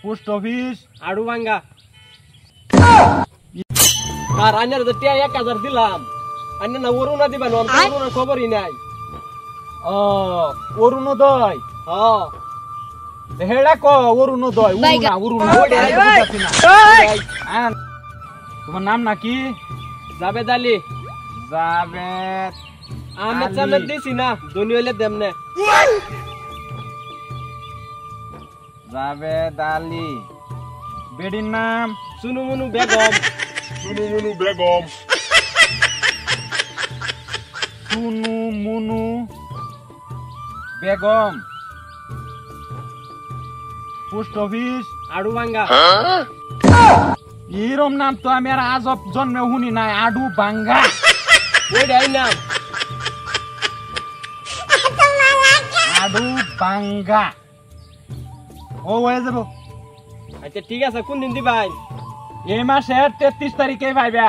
Post office আড়ু ভাঙ্গা। আর আইনার তো টিয়া 1000 দিলাম, আইনা না অরুণা দিবা না, অরুণার খবরই নাই। ও অরুণোদয় হ্যাঁ হেডা ক অরুণোদয় উরুনা উরুনা তোমার নাম নাকি? জাবেদ আলী। জাবেদ আহমেদ সামেদ দিছি না, ধনী হইলে দেমনে। জাবেদ আলী। বেডির নাম? সুনু মুনু বেগম। সুনু মুনু বেগম। পোস্ট অফিস আড়ু ভাঙ্গা। এরম নাম তো আমি আর আজব জন্মে শুনি নাই। আডু বাঙ্গা ওইটাই নাম। আডু বাঙ্গা। ও হয়ে যাব। আচ্ছা ঠিক আছে, কোন দিন দিবাই? এই মাসের 33 তারিখে পাইবা।